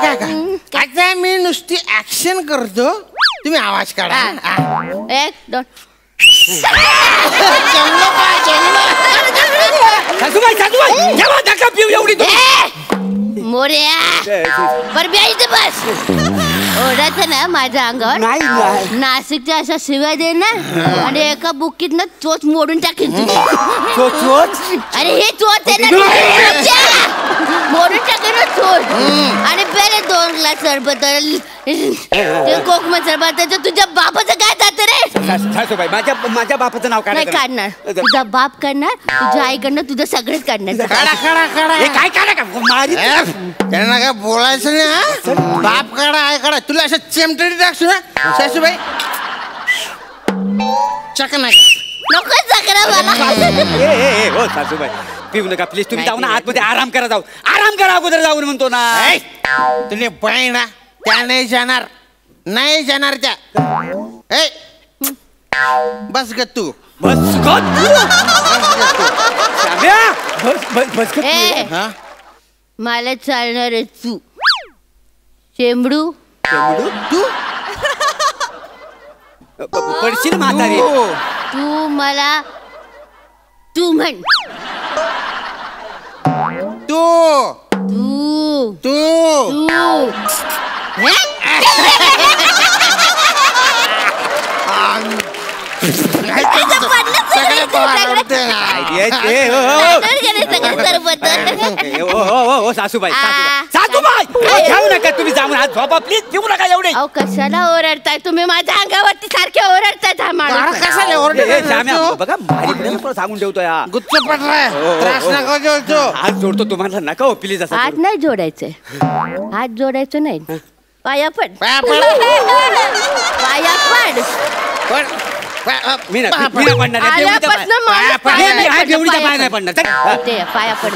आता मी नुसती ऍक्शन करतो तुम्ही आवाज काढा.
1 2
सासूबाई सासूबाई जेव्हा नका पिऊ एवढी
मोर्या बरं इथे बस. ओढायचं ना माझ्या अंगावर
नाही
नाशिकच्या अशा शिव्या दे ना आणि एका बुक्कीत ना चोच मोडून टाकेल तुझी. अरे हे चोच आहे ना मोडून टाकेल ना चोच. आणि पहिले 2 ग्लास सरबत कोकम सरबत त्याच्या तुझ्या बापाचं काय जातं रे.
सासूबाई माझ्या बापाचं नाव
नाही काढणार. तुझा बाप काढणार तुझ्या आईकडनं तुझं सगळंच काढणार.
काय काढा का मारी
त्यांना काय बोलायचं नाही. बाप काढा आय काढा तुला असं चेमटडी टाकतो ना सासूबाई चक नाही
नको चकरा मला.
हो सासूबाई पिऊ नका प्लीज. तुम्ही जाऊ ना आतमध्ये आराम करा. आराम करा अगोदर जाऊन म्हणतो ना.
तुझे पाय ना त्या नाही जाणार त्या. बस ग तू
बस
मला चालणार आहे तू शेंबडू
तू पडशील म्हातारी.
तू मला तू म्हण.
तू
तू
तू
तू
सासूबाई सासूबाई जाऊ नका तुम्ही. जाऊन हात झोपा प्लीज. पिऊ नका एवढे.
कशाला ओरडताय तुम्ही माझ्या अंगावरती सारखे ओरडताय.
कशाला ओरडतो
बघा माझ्याकडे सांगून ठेवतो या
गुच्छ पडलाय त्रास नका देऊ.
हात जोडतो तुम्हाला. नका हो प्लीज. असं
हात नाही जोडायचे. हात जोडायचं नाही. पाया पड.
पाया पड.
पाया पड.
मी नाही पडणार.
पाया पड. पाया पड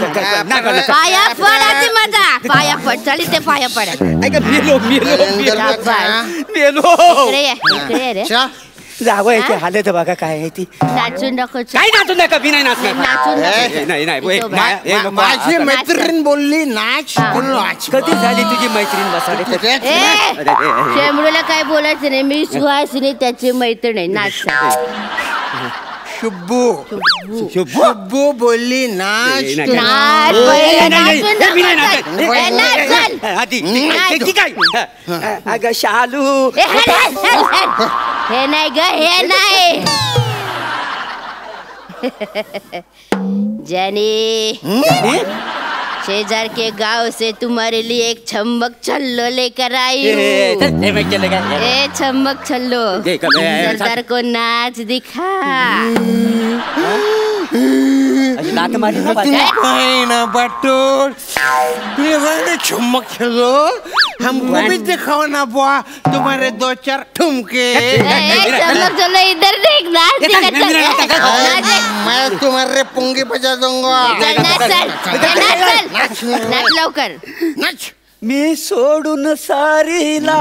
आधी माझा. पाया पड. चल ते पाया पड. इकडे रे.
जावयाची हालत बघा काय आहे ती.
नाचून नको.
काय नाचून नका. मी नाही नाचणार.
नाचून
माझी मैत्रीण बोलली नाच.
कधी झाली तुझी मैत्रीण बसाडे.
शेंबडूला काय बोलायचं नाही. मी सुहासिनी त्याची मैत्रीण आहे. नाच.
शुभू बोलली नाच.
अगं शालू
हे नाही ग हे नाही. जानी शेजार के गांव से तुम्हारे लिए एक छम्मक छल्लो लेकर आई हूँ. ए छम्मक छल्लो सरदार को नाच दिखा.
लात मारी
बटोर छुमक खेलो हमको भी दिखाओ ना बुआ. तुम्हारे 2-4 ठुमके.
छम्मक छल्लो इधर देख नाच.
मैं तुम्हारे पुंगी बजा दूंगा.
नाच लवकर.
नाच.
मी सोडून सारीला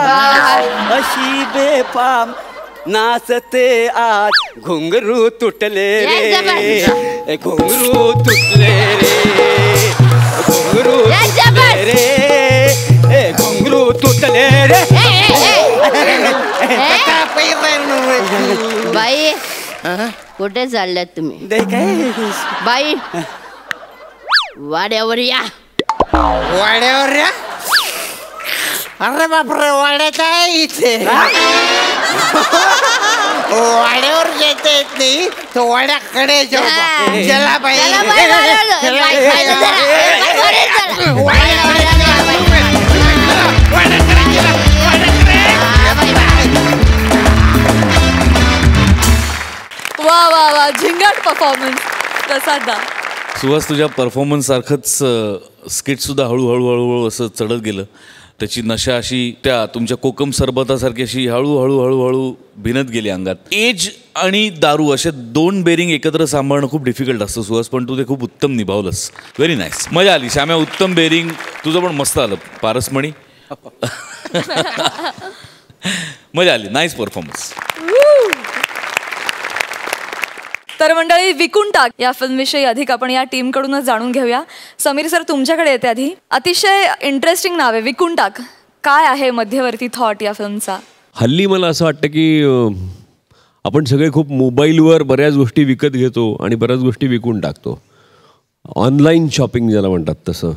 अशी बेफाम नाचते आज. घुंगरू तुटले रे. घुंगरू तुटले रे. घुंगरू तुटले रे. घुंगरू तुटले रे.
बाई कुठे चालल्यात तुम्ही. बाई वाड्यावर या.
वाड्यावर या. अरे बापरे वाड्यात आहे इथे. वाड्यावर जेता येत नाही तो वाड्याकडे चला बाई.
वा वा वा झिंगाट परफॉर्मन्स. प्रसादा
सुहास तुझ्या परफॉर्मन्स सारखंच स्किट सुद्धा हळूहळू हळूहळू असं चढत गेलं. त्याची नशा अशी त्या तुमच्या कोकम सरबतासारखी अशी हळूहळू हळूहळू भिनत गेली अंगात. एज आणि दारू असे 2 बेरिंग एकत्र सांभाळणं खूप डिफिकल्ट असतं सुहास. पण तू ते खूप उत्तम निभावलंस. Very nice. मजा आली. श्याम्या उत्तम बेरिंग तुझं पण मस्त आलं. पारसमणी मजा आली. Nice performance.
तर मंडळी विकून टाक या फिल्मविषयी अधिक आपण या टीमकडूनच जाणून घेऊया. समीर सर तुमच्याकडे येते आधी. अतिशय इंटरेस्टिंग नाव आहे विकून टाक. काय आहे मध्यवर्ती थॉट या फिल्मचा.
हल्ली मला असं वाटतं की आपण सगळे खूप मोबाईलवर बऱ्याच गोष्टी विकत घेतो आणि बऱ्याच गोष्टी विकून टाकतो. ऑनलाईन शॉपिंग ज्याला म्हणतात तसं,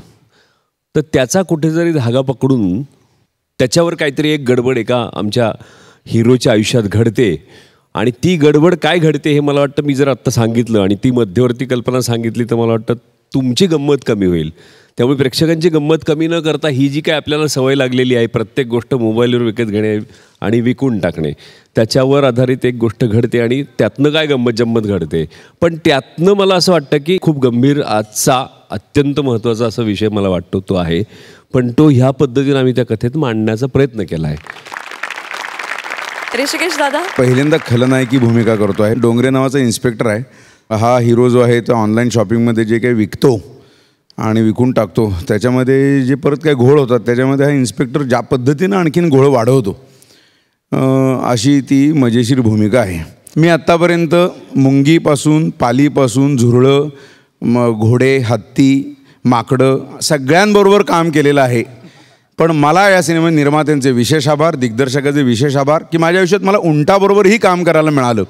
तर त्याचा कुठेतरी धागा पकडून त्याच्यावर काहीतरी एक गडबड एका आमच्या हिरोच्या आयुष्यात घडते आणि ती गडबड काय घडते हे मला वाटतं मी जर आत्ता सांगितलं आणि ती मध्यवर्ती कल्पना सांगितली तर मला वाटतं तुमची गंमत कमी होईल. त्यामुळे प्रेक्षकांची गंमत कमी न करता ही जी काय आपल्याला सवय लागलेली आहे प्रत्येक गोष्ट मोबाईलवर विकत घेणे आणि विकून टाकणे, त्याच्यावर आधारित एक गोष्ट घडते आणि त्यातनं काय गंमत जम्मत घडते. पण त्यातनं मला असं वाटतं की खूप गंभीर आजचा अत्यंत महत्त्वाचा असा विषय मला वाटतो तो आहे, पण तो ह्या पद्धतीने आम्ही त्या कथेत मांडण्याचा प्रयत्न केला आहे.
ऋषिकेश दादा,
पहिल्यांदा खलनायकी भूमिका करतो आहे. डोंगरे नावाचा इन्स्पेक्टर आहे. हा हिरो जो आहे तो ऑनलाईन शॉपिंगमध्ये जे काही विकतो आणि विकून टाकतो त्याच्यामध्ये जे परत काही घोळ होतात त्याच्यामध्ये हा इन्स्पेक्टर ज्या पद्धतीनं आणखीन घोळ वाढवतो अशी ती मजेशीर भूमिका आहे. मी आत्तापर्यंत मुंगीपासून पालीपासून झुरळं घोडे हत्ती माकडं सगळ्यांबरोबर काम केलेलं आहे. पण मला या सिनेमा निर्मात्यांचे विशेष आभार, दिग्दर्शकाचे विशेष आभार की माझ्या आयुष्यात मला उंटाबरोबरही काम करायला मिळालं.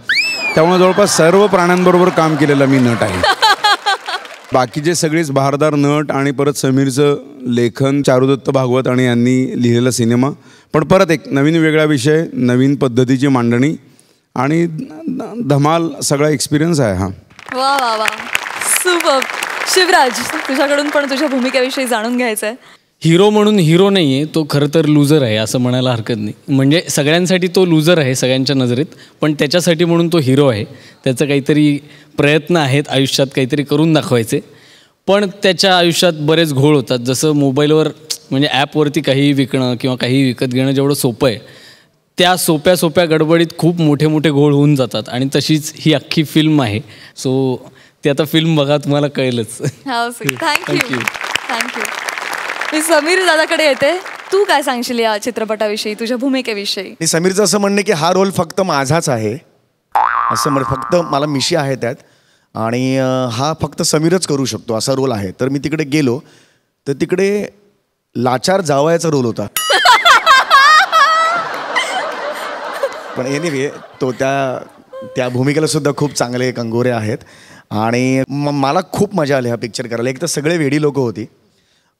त्यामुळे जवळपास सर्व प्राण्यांबरोबर काम केलेलं मी नट आहे. बाकीचे सगळेच बहारदार नट आणि परत समीरचं लेखन चारुदत्त भागवत आणि यांनी लिहिलेला सिनेमा, पण परत एक नवीन वेगळा विषय, नवीन पद्धतीची मांडणी आणि धमाल सगळा एक्सपिरियन्स आहे हा.
वा वा वा, सुपर. शिवराज, तुझ्याकडून पण तुझ्या भूमिकेविषयी जाणून घ्यायचं आहे.
हिरो म्हणून हिरो नाही आहे तो, खरं तर लूजर आहे असं म्हणायला हरकत नाही. म्हणजे सगळ्यांसाठी तो लूजर आहे सगळ्यांच्या नजरेत, पण त्याच्यासाठी म्हणून तो हिरो आहे. त्याचं काहीतरी प्रयत्न आहेत आयुष्यात काहीतरी करून दाखवायचे, पण त्याच्या आयुष्यात बरेच घोळ होतात. जसं मोबाईलवर म्हणजे ॲपवरती काहीही विकणं किंवा काहीही विकत घेणं जेवढं सोपं आहे, त्या सोप्या सोप्या गडबडीत खूप मोठे मोठे घोळ होऊन जातात आणि तशीच ही अख्खी फिल्म आहे. सो ती आता फिल्म बघा तुम्हाला कळेलच.
Thank you thank you. मी समीर दादाकडे येते. तू काय सांगशील या चित्रपटाविषयी, तुझ्या भूमिकेविषयी?
समीरचं असं म्हणणं की हा रोल फक्त माझाच आहे असं म्हण, फक्त मला मिशी आहे त्यात आणि हा फक्त समीरच करू शकतो असा रोल आहे. तर मी तिकडे गेलो तर तिकडे लाचार जावयाचा रोल होता. पण एनिवे तो त्या भूमिकेला सुद्धा खूप चांगले कंगोरे आहेत आणि मला खूप मजा आली हा पिक्चर करायला. एक तर सगळे वेडी लोक होती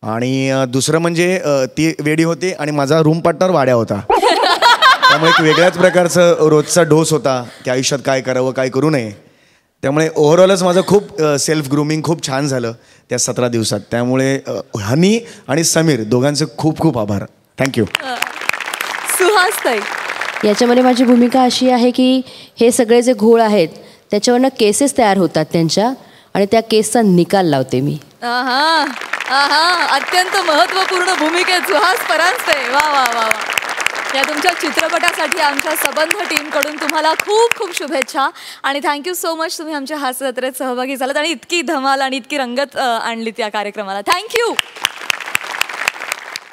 आणि दुसरं म्हणजे ती वेडी होती आणि माझा रूम पार्टनर वाड्या होता. त्यामुळे एक वेगळ्याच प्रकारचं रोजचा डोस होता की आयुष्यात काय करावं काय करू नये. त्यामुळे ओव्हरऑलच माझं खूप सेल्फ ग्रूमिंग खूप छान झालं त्या 17 दिवसात. त्यामुळे हनी आणि समीर दोघांचे खूप खूप आभार. थँक्यू.
सुहास ताई,
याच्यामध्ये माझी भूमिका अशी आहे की हे सगळे जे घोळ आहेत त्याच्यावरनं केसेस तयार होतात त्यांच्या आणि त्या केसचा निकाल लावते मी.
अत्यंत महत्त्वपूर्ण भूमिकेत सुहास परांजपे. वा वा वा वा. या तुमच्या चित्रपटासाठी आमच्या सबंध टीमकडून तुम्हाला खूप खूप शुभेच्छा आणि थँक्यू सो मच. तुम्ही आमच्या हास्य जत्रेत सहभागी झालात आणि इतकी धमाल आणि इतकी रंगत आणलीत या कार्यक्रमाला. थँक्यू.